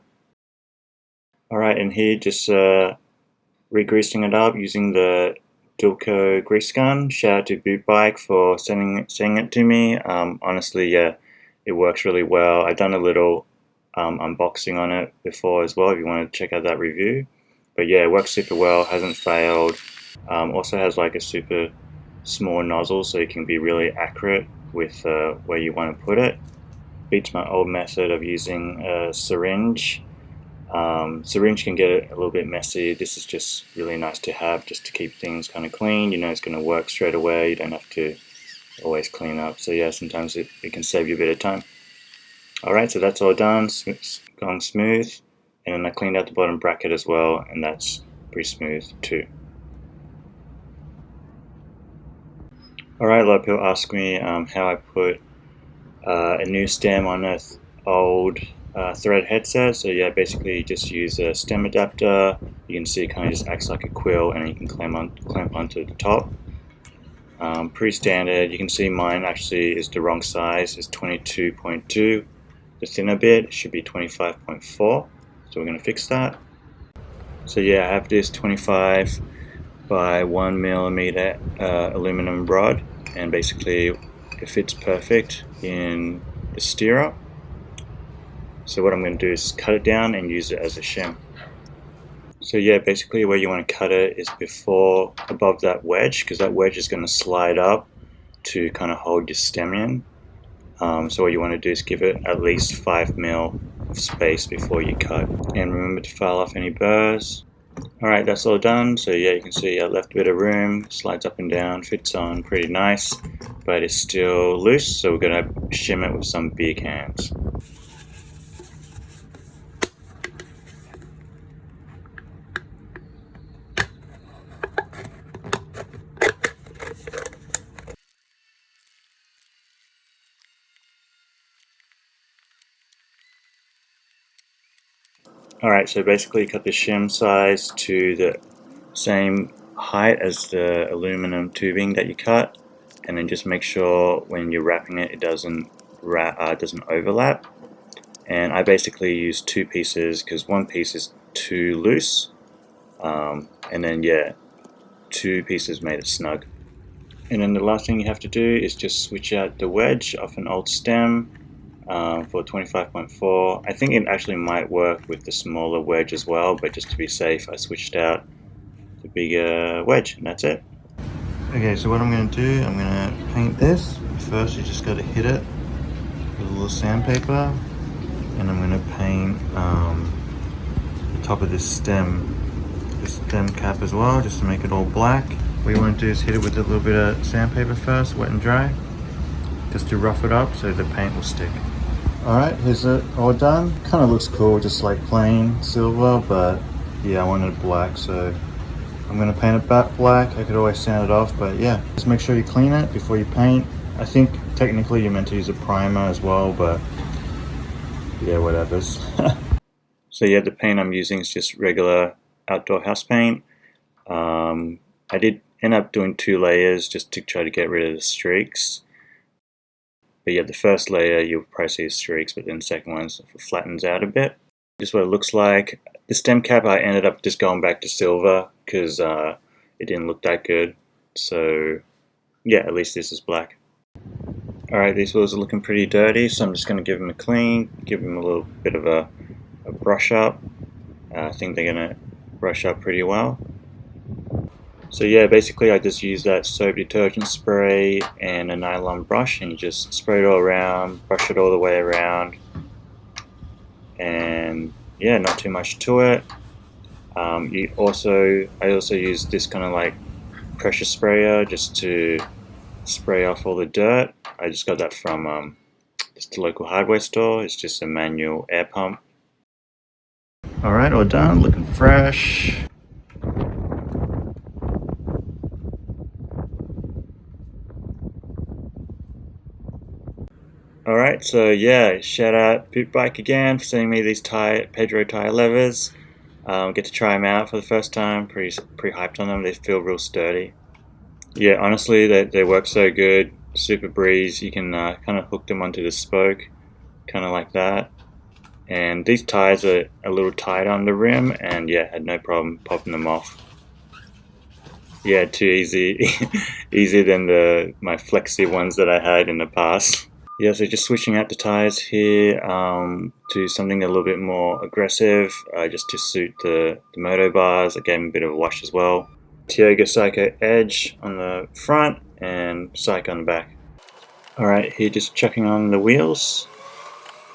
Alright, and here just re-greasing it up using the Dilco grease gun. Shout out to Boot Bike for sending it to me. Honestly, yeah, it works really well. I've done a little unboxing on it before as well if you want to check out that review. But yeah, it works super well, hasn't failed. Also has like a super small nozzle, so you can be really accurate with where you want to put it. Beats my old method of using a syringe. Syringe can get a little bit messy. This is just really nice to have, just to keep things kind of clean. You know it's going to work straight away. You don't have to always clean up. So yeah, sometimes it can save you a bit of time. Alright, so that's all done, gone smooth. And then I cleaned out the bottom bracket as well, and that's pretty smooth too. Alright, a lot of people ask me how I put a new stem on an old thread headset. So yeah, basically you just use a stem adapter. You can see it kind of just acts like a quill, and you can clamp onto the top. Pretty standard. You can see mine actually is the wrong size. It's 22.2. The thinner bit should be 25.4. So we're going to fix that. So yeah, I have this 25 by 1mm aluminum rod, and basically it fits perfect in the stirrer. So what I'm going to do is cut it down and use it as a shim. So yeah, basically where you want to cut it is above that wedge, because that wedge is going to slide up to kind of hold your stem in. So what you want to do is give it at least 5mm of space before you cut. And remember to file off any burrs. Alright, that's all done. So yeah, you can see I left a bit of room, slides up and down, fits on pretty nice, but it's still loose, so we're going to shim it with some big hands. Alright, so basically cut the shim size to the same height as the aluminum tubing that you cut, and then just make sure when you're wrapping it, it doesn't overlap. And I basically use two pieces because one piece is too loose, and then yeah, two pieces made it snug. And then the last thing you have to do is just switch out the wedge off an old stem for 25.4. I think it actually might work with the smaller wedge as well, but just to be safe, I switched out the big wedge, and that's it. Okay, so what I'm going to do, I'm going to paint this. First you just got to hit it with a little sandpaper, and I'm going to paint the top of this stem cap as well, just to make it all black. What you want to do is hit it with a little bit of sandpaper first, wet and dry, just to rough it up so the paint will stick. Alright, here's it all done. Kind of looks cool, just like plain silver, but yeah, I wanted it black, so I'm going to paint it back black. I could always sand it off, but yeah, just make sure you clean it before you paint. I think technically you're meant to use a primer as well, but yeah, whatever's. So yeah, the paint I'm using is just regular outdoor house paint. I did end up doing 2 layers just to try to get rid of the streaks. But yeah, the first layer you'll probably see the streaks, but then the second one flattens out a bit. This is what it looks like. The stem cap I ended up just going back to silver because it didn't look that good. So yeah, at least this is black. Alright, these wheels are looking pretty dirty, so I'm just going to give them a clean, give them a little bit of a brush up. I think they're going to brush up pretty well. So yeah, basically I just use that soap detergent spray and a nylon brush, and you just spray it all around, brush it all the way around, and yeah, not too much to it. I also use this kind of like pressure sprayer just to spray off all the dirt. I just got that from just a local hardware store. It's just a manual air pump. Alright, all done, looking fresh. Alright, so yeah, shout out Beaut Bike again for sending me these Pedro tire levers. Get to try them out for the first time. Pretty hyped on them. They feel real sturdy. Yeah, honestly, they work so good. Super breeze. You can kind of hook them onto the spoke, kind of like that. And these tires are a little tight on the rim, and yeah, had no problem popping them off. Yeah, too easy, easier than my flexi ones that I had in the past. Yeah, so just switching out the tires here to something a little bit more aggressive, just to suit the moto bars. I gave them a bit of a wash as well. Tioga Psycho Edge on the front and Psycho on the back. Alright, here just chucking on the wheels.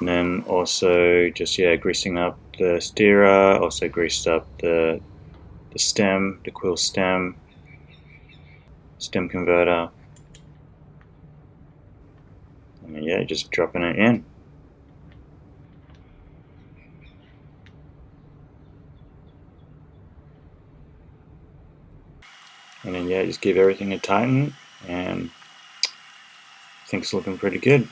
And then also just, yeah, greasing up the steerer, also greased up the stem, the Quill stem converter. And yeah, just dropping it in. And then yeah, just give everything a tighten, and I think it's looking pretty good.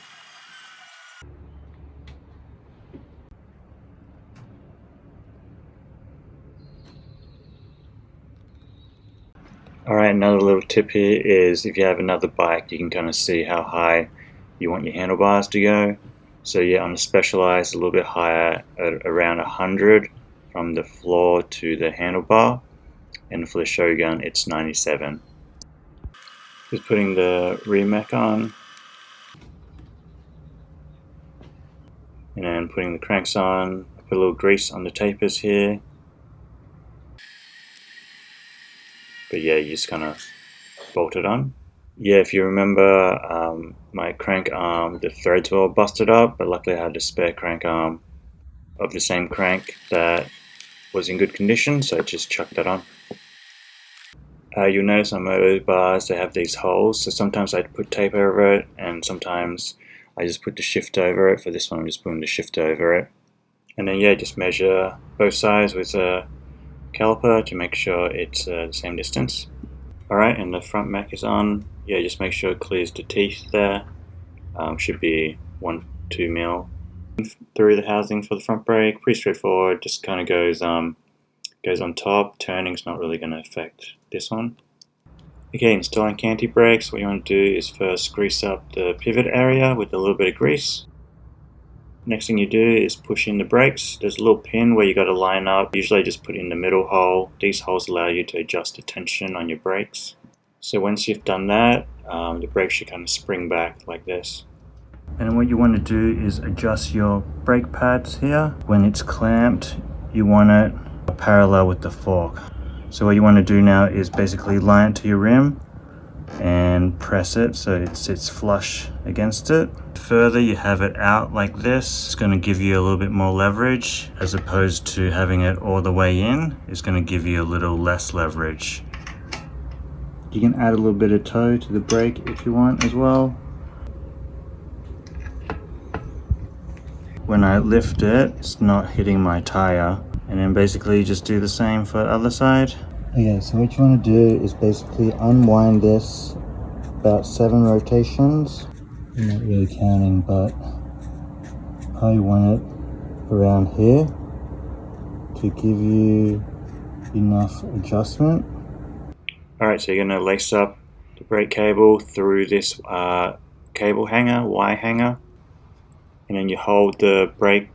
Alright, another little tip here is if you have another bike, you can kind of see how high you want your handlebars to go. So yeah, on the Specialized, a little bit higher at around 100 from the floor to the handlebar, and for the Shogun it's 97. Just putting the rear mech on, and then putting the cranks on. Put a little grease on the tapers here. But yeah, you just kind of bolt it on. Yeah, if you remember, my crank arm, the threads were all busted up, but luckily I had a spare crank arm of the same crank that was in good condition, so I just chucked that on. You'll notice on moto bars they have these holes, so sometimes I'd put tape over it, and sometimes I just put the shift over it. For this one I'm just putting the shift over it. And then yeah, just measure both sides with a caliper to make sure it's the same distance. Alright, and the front mech is on. Yeah, just make sure it clears the teeth there. Should be 1-2 mil through the housing for the front brake. Pretty straightforward, just kind of goes on top. Turning's not really going to affect this one. Okay, installing canti brakes. What you want to do is first grease up the pivot area with a little bit of grease. Next thing you do is push in the brakes. There's a little pin where you got to line up. Usually just put in the middle hole. These holes allow you to adjust the tension on your brakes. So once you've done that, the brakes should kind of spring back like this. And then what you want to do is adjust your brake pads here. When it's clamped, you want it parallel with the fork. So what you want to do now is basically line it to your rim and press it so it sits flush against it. Further, you have it out like this. It's going to give you a little bit more leverage, as opposed to having it all the way in. It's going to give you a little less leverage. You can add a little bit of toe to the brake if you want as well. When I lift it, it's not hitting my tire. And then basically just do the same for the other side. Okay, so what you want to do is basically unwind this about 7 rotations. I'm not really counting, but I want it around here to give you enough adjustment. Alright, so you're going to lace up the brake cable through this cable hanger, Y hanger, and then you hold the brake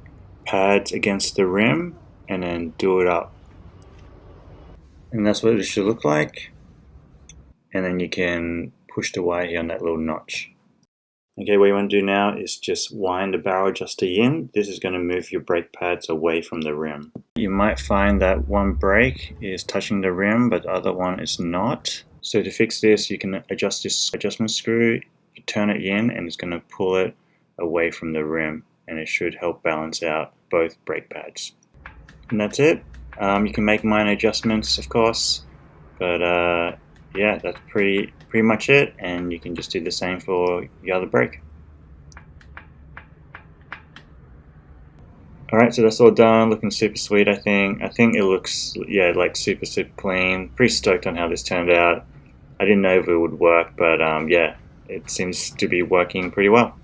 pads against the rim and then do it up. And that's what it should look like. And then you can push the wire here on that little notch. Okay, what you want to do now is just wind the barrel adjuster in. This is going to move your brake pads away from the rim. You might find that one brake is touching the rim, but the other one is not. So to fix this, you can adjust this adjustment screw, you turn it in, and it's going to pull it away from the rim, and it should help balance out both brake pads. And that's it. You can make minor adjustments, of course, but yeah, that's pretty much it, and you can just do the same for the other brake. Alright, so that's all done, looking super sweet. I think it looks, yeah, like super clean. Pretty stoked on how this turned out. I didn't know if it would work, but yeah, it seems to be working pretty well.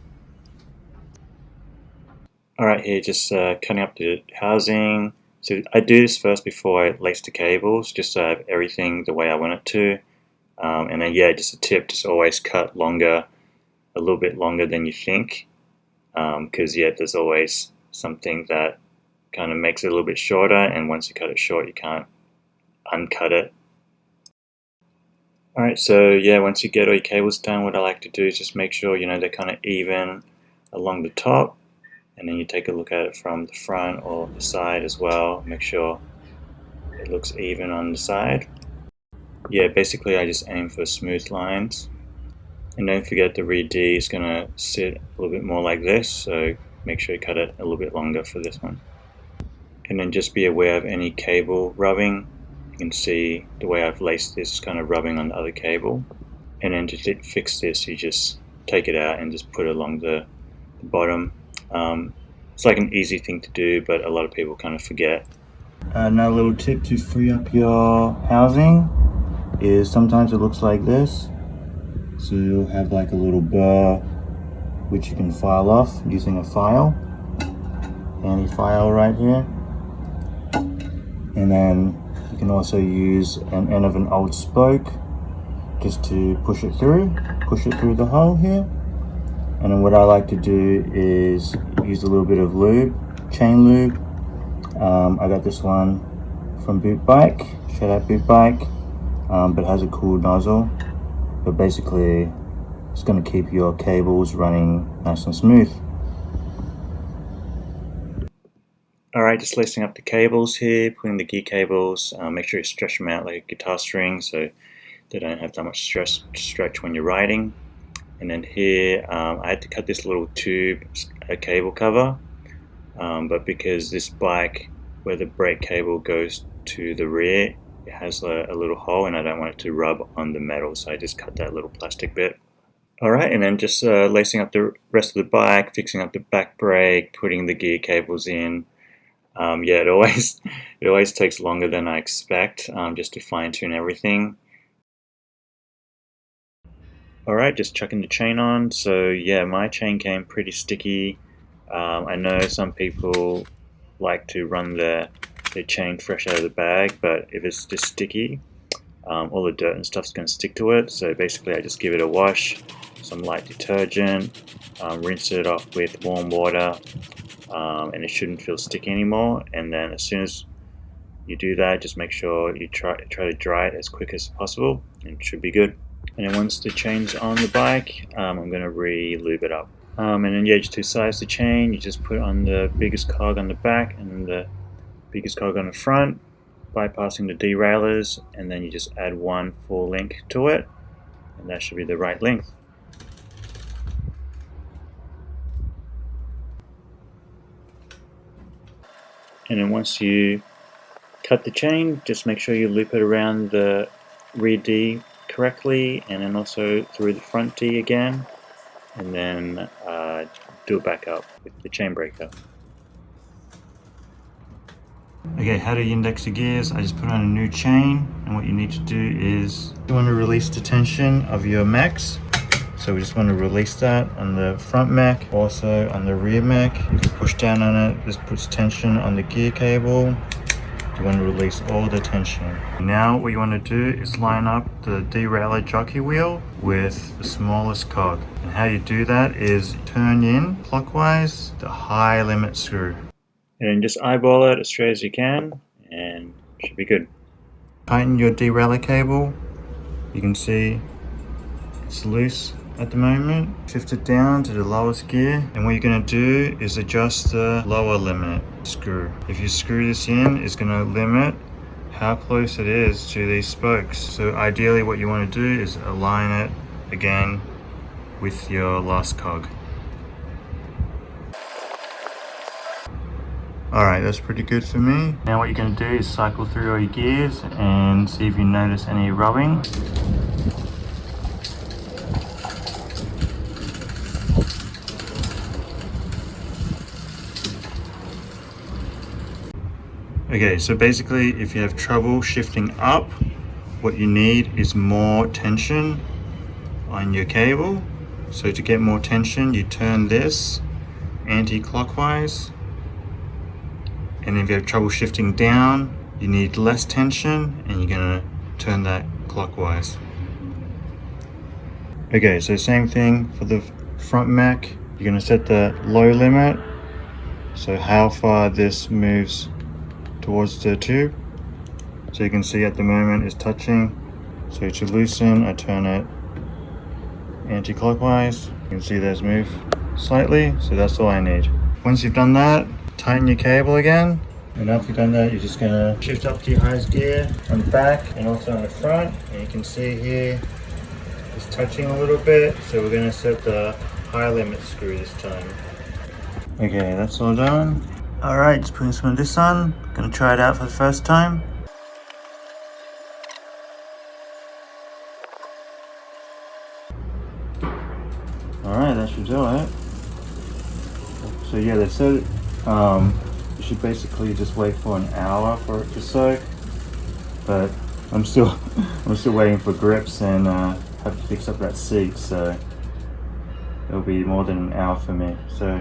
Alright, here just cutting up the housing. So I do this first before I lace the cables, just so I have everything the way I want it to. And then yeah, just a tip, just always cut longer, a little bit longer than you think, because yeah, there's always something that kind of makes it a little bit shorter, and once you cut it short, you can't uncut it. Alright, so yeah, once you get all your cables done, what I like to do is just make sure, you know, they're kind of even along the top, and then you take a look at it from the front or the side as well, make sure it looks even on the side. Yeah, basically I just aim for smooth lines. And don't forget the rear D is going to sit a little bit more like this, so make sure you cut it a little bit longer for this one. And then just be aware of any cable rubbing. You can see the way I've laced this is kind of rubbing on the other cable. And then to fix this, you just take it out and just put it along the bottom. It's like an easy thing to do, but a lot of people kind of forget. Another little tip to free up your housing is sometimes it looks like this. So you'll have like a little burr which you can file off using a file. Handy file right here. And then you can also use an end of an old spoke just to push it through the hole here. And then what I like to do is use a little bit of lube, chain lube. I got this one from Beaut Bike, shout out Beaut Bike, but it has a cool nozzle. But basically, it's going to keep your cables running nice and smooth. Alright, just lacing up the cables here, putting the gear cables, make sure you stretch them out like a guitar string so they don't have that much stretch when you're riding. And then here, I had to cut this little tube, a cable cover, but because this bike, where the brake cable goes to the rear, it has a little hole and I don't want it to rub on the metal, so I just cut that little plastic bit. Alright, and then just lacing up the rest of the bike, fixing up the back brake, putting the gear cables in. Yeah, it always takes longer than I expect, just to fine tune everything. Alright, just chucking the chain on. So yeah, my chain came pretty sticky. I know some people like to run their chain fresh out of the bag, but if it's just sticky, all the dirt and stuff's going to stick to it. So basically I just give it a wash, some light detergent, rinse it off with warm water, and it shouldn't feel sticky anymore. And then as soon as you do that, just make sure you try to dry it as quick as possible, and it should be good. And then once the chain's on the bike, I'm going to re-lube it up. And then yeah, just to size the chain, you just put on the biggest cog on the back and the biggest cog on the front. bypassing the deraillers, and then you just add one full link to it, and that should be the right length. And then once you cut the chain, just make sure you loop it around the rear D correctly, and then also through the front D again, and then do it back up with the chain breaker. Okay, how do you index your gears? I just put on a new chain, and what you need to do is you want to release the tension of your mechs. So we just want to release that on the front mech, also on the rear mech. You can push down on it. This puts tension on the gear cable. You want to release all the tension. Now what you want to do is line up the derailleur jockey wheel with the smallest cog. And how you do that is turn in clockwise the high limit screw. And then just eyeball it as straight as you can, and it should be good. Tighten your derailleur cable. You can see it's loose at the moment. Shift it down to the lowest gear, and what you're going to do is adjust the lower limit screw. If you screw this in, it's going to limit how close it is to these spokes. So ideally what you want to do is align it again with your last cog. Alright, that's pretty good for me. Now what you're going to do is cycle through all your gears and see if you notice any rubbing. Okay, so basically if you have trouble shifting up, what you need is more tension on your cable. So to get more tension, you turn this anti-clockwise. And if you have trouble shifting down, you need less tension, and you're gonna turn that clockwise. Okay, so same thing for the front mech. You're gonna set the low limit, so how far this moves towards the tube. So you can see at the moment it's touching. So to loosen, I turn it anti-clockwise. You can see those move slightly, so that's all I need. Once you've done that, tighten your cable again. And after you've done that, you're just gonna shift up to your highest gear on the back and also on the front. And you can see here, it's touching a little bit. So we're gonna set the high limit screw this time. Okay, that's all done. All right, just putting some of this on. Gonna try it out for the first time. All right, that should do it. So yeah, they said you should basically just wait for an hour for it to soak. But I'm still waiting for grips and have to fix up that seat. So it'll be more than an hour for me. So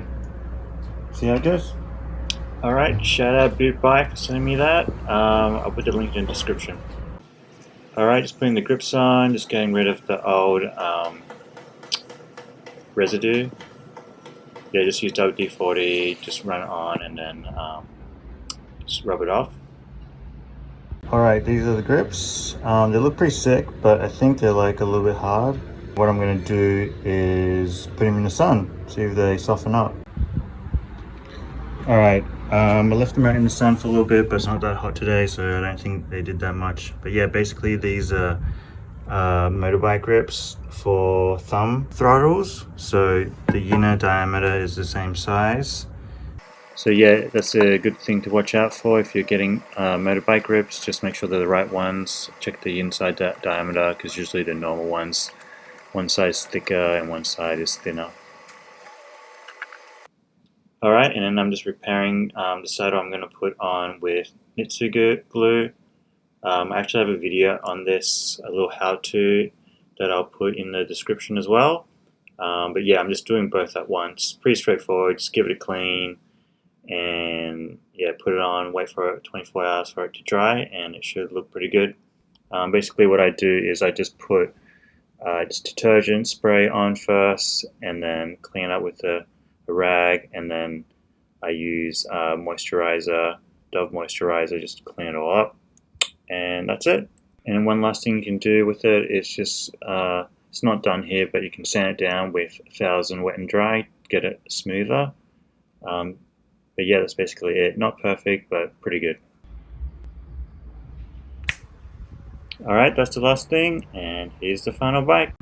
see how it goes. Alright, shout out Beaut Bike for sending me that. I'll put the link in the description. Alright, just putting the grips on, just getting rid of the old residue. Yeah, just use WD-40, just run it on and then just rub it off. Alright, these are the grips. They look pretty sick, but I think they're like a little bit hard. What I'm going to do is put them in the sun, see if they soften up. Alright, I left them out in the sun for a little bit, but it's not that hot today, so I don't think they did that much. But yeah, basically these are motorbike grips for thumb throttles. So the inner diameter is the same size. So yeah, that's a good thing to watch out for if you're getting motorbike grips. Just make sure they're the right ones. Check the inside diameter, because usually the normal ones, one side is thicker and one side is thinner. Alright, and then I'm just repairing the saddle I'm going to put on with kintsuglue. I actually have a video on this, a little how-to that I'll put in the description as well. But yeah, I'm just doing both at once. Pretty straightforward, just give it a clean and yeah, put it on, wait for 24 hours for it to dry, and it should look pretty good. Basically what I do is I just put just detergent spray on first and then clean it up with a rag, and then I use moisturizer, Dove moisturizer, just to clean it all up, and that's it. And one last thing you can do with it is just, it's not done here, but you can sand it down with 1000 wet and dry, get it smoother. But yeah, that's basically it. Not perfect, but pretty good. Alright, that's the last thing, and here's the final bike.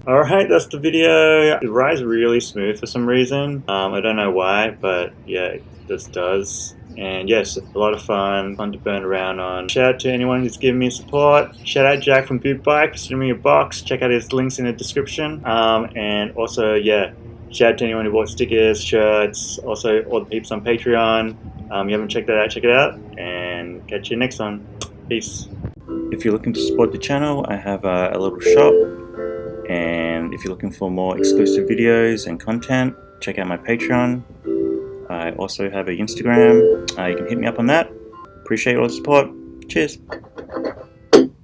Alright, that's the video. It rides really smooth for some reason. I don't know why, but yeah, it just does. And yes, a lot of fun to burn around on. Shout out to anyone who's given me support. Shout out Jack from Beaut Bike for sending me a box. Check out his links in the description. And also, yeah, shout out to anyone who bought stickers, shirts, also all the peeps on Patreon. You haven't checked that out, check it out. And catch you next one. Peace. If you're looking to support the channel, I have a little shop. And if you're looking for more exclusive videos and content, check out my Patreon. I also have an Instagram. You can hit me up on that. Appreciate all the support. Cheers.